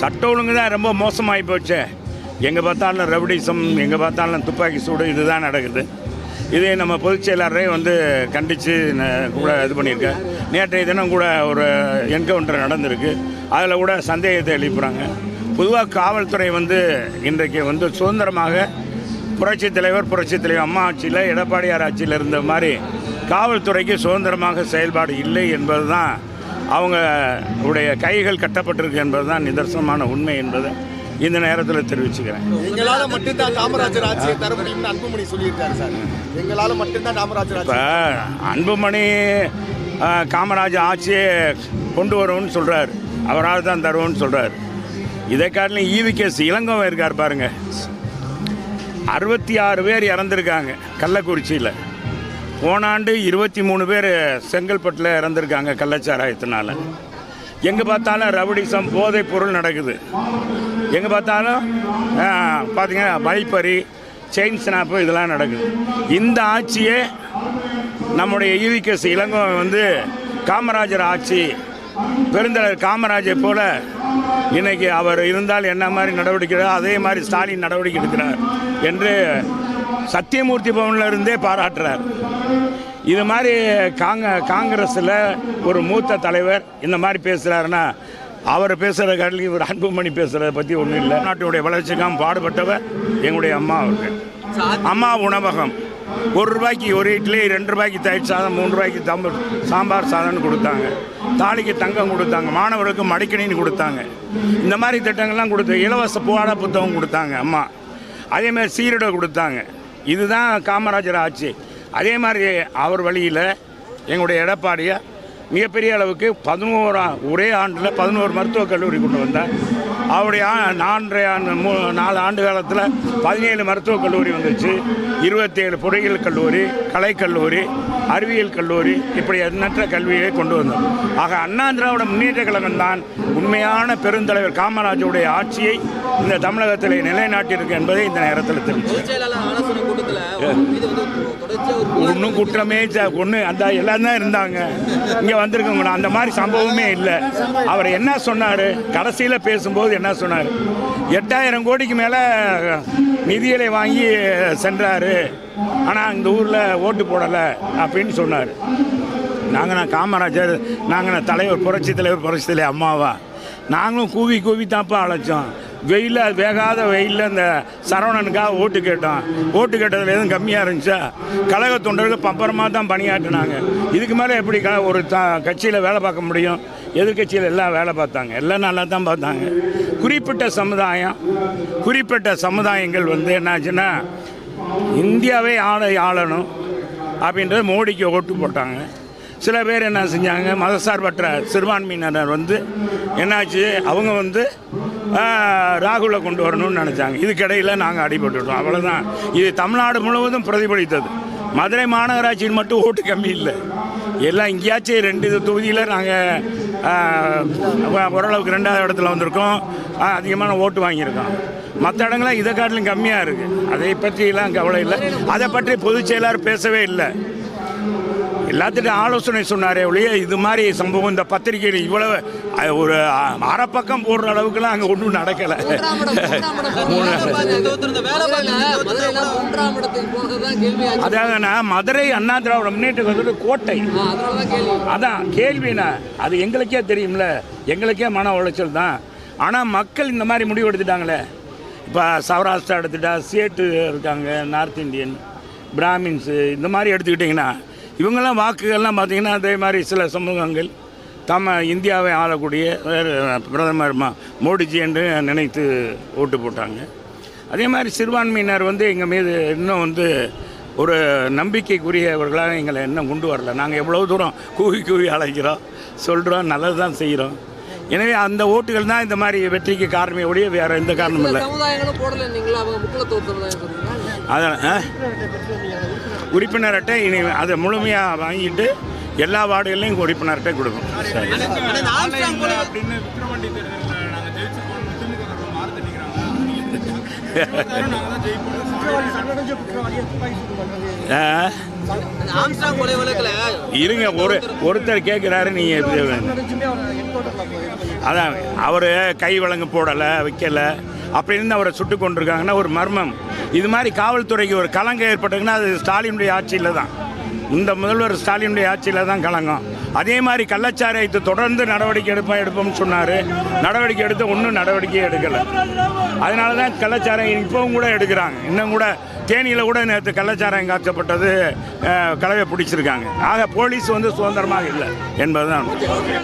சட்ட ஒழுங்கு தான் ரொம்ப மோசமாகி போச்சு. எங்கே பார்த்தாலும் ரவுடிசம், எங்கே பார்த்தாலும் துப்பாக்கி சூடு, இதுதான் நடக்குது. இதே நம்ம பொதுச் செயலாளரே வந்து கண்டித்து கூட இது பண்ணியிருக்கேன். நேற்றைய தினம் கூட ஒரு என்கவுண்டர் நடந்திருக்கு. அதில் கூட சந்தேகத்தை எழுப்புறாங்க. பொதுவாக காவல்துறை வந்து இன்றைக்கு வந்து சுதந்திரமாக புரட்சித் தலைவர் அம்மா ஆட்சியில், எடப்பாடியார் ஆட்சியில் இருந்த மாதிரி காவல்துறைக்கு சுதந்திரமாக செயல்பாடு இல்லை என்பது தான் அவங்களுடைய கைகள் கட்டப்பட்டிருக்கு என்பது தான் நிதர்சனமான உண்மை என்பதை இந்த நேரத்தில் தெரிவிச்சுக்கிறேன். எங்களால் மட்டும்தான் காமராஜர் ஆட்சியை தர முடியும்னு அன்புமணி சொல்லியிருக்காரு சார். எங்களால் மட்டும்தான் காமராஜர் ஆட்சி. இப்போ அன்புமணி காமராஜர் ஆட்சியை கொண்டு வருவோன்னு சொல்கிறார், அவரால் தான் தருவோன்னு சொல்கிறார். இதை காட்டிலும் ஈவிகேஸ் இளங்கோவன் இருக்கார் பாருங்க, 66 பேர் இறந்துருக்காங்க கள்ளக்குறிச்சியில். போன ஆண்டு 23 பேர் செங்கல்பட்டில் இறந்துருக்காங்க கள்ளச்சாராயத்தினால. எங்கே பார்த்தாலும் ரவுடிசம், போதைப் பொருள் நடக்குது. எங்கே பார்த்தாலும் பார்த்தீங்கன்னா வழிப்பறி, செயின் ஸ்னாப்பு, இதெல்லாம் நடக்குது. இந்த ஆட்சியே நம்முடைய ஈவிகேஸ் இளங்கோவன் வந்து காமராஜர் ஆட்சி, பெருந்தலைவர் காமராஜர் போல இன்னைக்கு அவர் இருந்தால் என்ன மாதிரி நடவடிக்கை அதே மாதிரி ஸ்டாலின் நடவடிக்கை எடுக்கிறார் என்று சத்தியமூர்த்தி பவனில் இருந்தே பாராட்டுறார். இது மாதிரி காங்கிரஸில் ஒரு மூத்த தலைவர் இந்த மாதிரி பேசுகிறாருன்னா, அவர் பேசுகிற காட்டிலும் இவர் அன்புமணி பேசுகிறத பற்றி ஒன்றும் இல்லை. நாட்டுடைய வளர்ச்சிக்காக பாடுபட்டவர் எங்களுடைய அம்மா அவர்கள். அம்மா உணவகம் 1 ரூபாய்க்கு ஒரு இட்லி, 2 ரூபாய்க்கு தயிர் சாதம், 3 ரூபாய்க்கு சாம்பார் சாதம்னு கொடுத்தாங்க. தாலிக்கு தங்கம் கொடுத்தாங்க, மாணவர்களுக்கு மடிக்கணின்னு கொடுத்தாங்க. இந்த மாதிரி திட்டங்கள்லாம் கொடுத்து இலவச பாட புத்தகம் கொடுத்தாங்க அம்மா. அதேமாதிரி சீருடை கொடுத்தாங்க. இதுதான் காமராஜர் ஆட்சி. அதே மாதிரி அவர் வழியில் எங்களுடைய எடப்பாடியை மிகப்பெரிய அளவுக்கு 11 ஒரே ஆண்டில் 11 மருத்துவக் கல்லூரி கொண்டு வந்தார். அவருடைய 4 ஆண்டு காலத்தில் 17 மருத்துவக் கல்லூரி வந்துச்சு, 27 பொறியியல் கல்லூரி, கலைக்கல்லூரி, அறிவியல் கல்லூரி, இப்படி எண்ணற்ற கல்வியை கொண்டு வந்தோம். ஆக அண்ணா திராவிட முன்னேற்ற கழகம் தான் உண்மையான பெருந்தலைவர் காமராஜருடைய ஆட்சியை இந்த தமிழகத்தில் நிலைநாட்டியிருக்கு என்பதை இந்த நேரத்தில் தெரிவித்தேன். ஒன்றும் குற்றமே ஒன்று அந்த எல்லாம் தான் இருந்தாங்க, இங்கே வந்திருக்கவங்க அந்த மாதிரி சம்பவமே இல்லை. அவர் என்ன சொன்னார் கடைசியில் பேசும்போது, என்ன சொன்னார், 8000 கோடிக்கு மேலே நிதிகளை வாங்கி சென்றார், ஆனால் இந்த ஊரில் ஓட்டு போடலை அப்படின்னு சொன்னார். நாங்கள் காமராஜர், நாங்கள் தலைவர் புரட்சி தலைவர் அம்மாவா, நாங்களும் கூவி தாப்பா அழைச்சோம். வெயிலில், வேகாத வெயிலில் இந்த சரவணனுக்காக ஓட்டு கேட்டோம். ஓட்டு கேட்டதில் எதுவும் கம்மியாக இருந்துச்சா? கழக தொண்டர்கள் பம்பரமாக தான் பணியாற்றினாங்க. இதுக்கு மேலே எப்படி ஒரு கட்சியில் வேலை பார்க்க முடியும்? எதிர்கட்சியில் எல்லாம் வேலை பார்த்தாங்க, எல்லாம் நல்லா தான் பார்த்தாங்க. குறிப்பிட்ட சமுதாயங்கள் வந்து என்னாச்சுன்னா, இந்தியாவே ஆளணும் அப்படின்றது மோடிக்கு ஓட்டு போட்டாங்க. சில பேர் என்ன செஞ்சாங்க, மதசார்பற்ற சிறுபான்மையினர் வந்து என்னாச்சு, அவங்க வந்து ராகுலை கொண்டு வரணும்னு நினச்சாங்க. இதுக்கிடையில் நாங்கள் அடிபட்டுட்டோம், அவ்வளோதான். இது தமிழ்நாடு முழுவதும் பிரதிபலித்தது. மதுரை மாநகராட்சியில் மட்டும் ஓட்டு கம்மி இல்லை, எல்லாம் இங்கேயாச்சும் 2 தொகுதியில் நாங்கள் ஓரளவுக்கு 2வது இடத்துல வந்திருக்கோம், அதிகமான ஓட்டு வாங்கியிருக்கோம். மற்ற இடங்கள்லாம் இதை காட்டிலும் கம்மியாக இருக்குது. அதை பற்றியெல்லாம் கவலை இல்லை. அதை பற்றி பொதுச் செயலாளர் பேசவே இல்லை. எல்லாத்துட்டும் ஆலோசனை சொன்னாரே ஒழிய இது மாதிரி சம்பவம் இந்த பத்திரிகையில் இவ்வளவு ஒரு அரை பக்கம் போடுற அளவுக்குலாம் அங்கே ஒன்றும் நடக்கலை. அதாவதுண்ணா, மதுரை அண்ணா திராவிட முன்னேற்ற கழகத்தோட கோட்டை, அதான் கேள்விண்ணா. அது எங்களுக்கே தெரியும்ல, எங்களுக்கே மன உளைச்சல் தான். ஆனால் மக்கள் இந்த மாதிரி முடிவு எடுத்துட்டாங்களே. இப்போ சௌராஷ்டிரா எடுத்துட்டா, சேட்டு இருக்காங்க, நார்த் இந்தியன், பிராமின்ஸு, இந்த மாதிரி எடுத்துக்கிட்டிங்கன்னா இவங்கெல்லாம் வாக்குகள்லாம் பார்த்திங்கன்னா அதே மாதிரி சில சமூகங்கள் இந்தியாவை ஆளக்கூடிய பிரதமர் மோடிஜி என்று நினைத்து ஓட்டு போட்டாங்க. அதே மாதிரி சிறுபான்மையினர் வந்து எங்கள் மீது இன்னும் வந்து ஒரு நம்பிக்கைக்குரியவர்களாக எங்களை இன்னும் கொண்டு வரல. நாங்கள் எவ்வளோ தூரம் கூவி அழைக்கிறோம், சொல்கிறோம், நல்லது தான் செய்கிறோம். எனவே அந்த ஓட்டுகள் தான் இந்த மாதிரி வெற்றிக்கு காரணமே ஒழிய வேறு எந்த காரணமும் இல்லை. அதான் உறுப்பினர் அட்டை இனி அதை முழுமையாக வாங்கிட்டு எல்லா வார்டுகள்லையும் உறுப்பினர் அட்டை கொடுக்கும். சரி. ஆம்ஸ்ட்ராங் கொலை வழக்குல இருங்க, ஒருத்தர் கேட்குறாரு, நீங்கள் அதான் அவர் கை வழங்க போடலை, வைக்கலை, அப்படி இருந்து அவரை சுட்டு கொண்டிருக்காங்கன்னா ஒரு மர்மம். இது மாதிரி காவல்துறைக்கு ஒரு கலங்கம் ஏற்பட்டதுன்னா அது ஸ்டாலினுடைய ஆட்சியில் தான், இந்த முதல்வர் ஸ்டாலினுடைய ஆட்சியில் தான் கலங்கம். அதே மாதிரி கள்ளச்சாராயத்தை தொடர்ந்து நடவடிக்கை எடுப்போம்னு சொன்னார், நடவடிக்கை எடுத்து ஒன்றும் நடவடிக்கையே எடுக்கலை. அதனால தான் கள்ளச்சாராயம் இப்போவும் கூட எடுக்கிறாங்க. இன்னும் கூட தேனியில் கூட நேற்று கள்ளச்சாராயம் காய்ச்சப்பட்டது கலவை பிடிச்சிருக்காங்க. ஆக போலீஸ் சுதந்திரமாக இல்லை என்பதுதான்.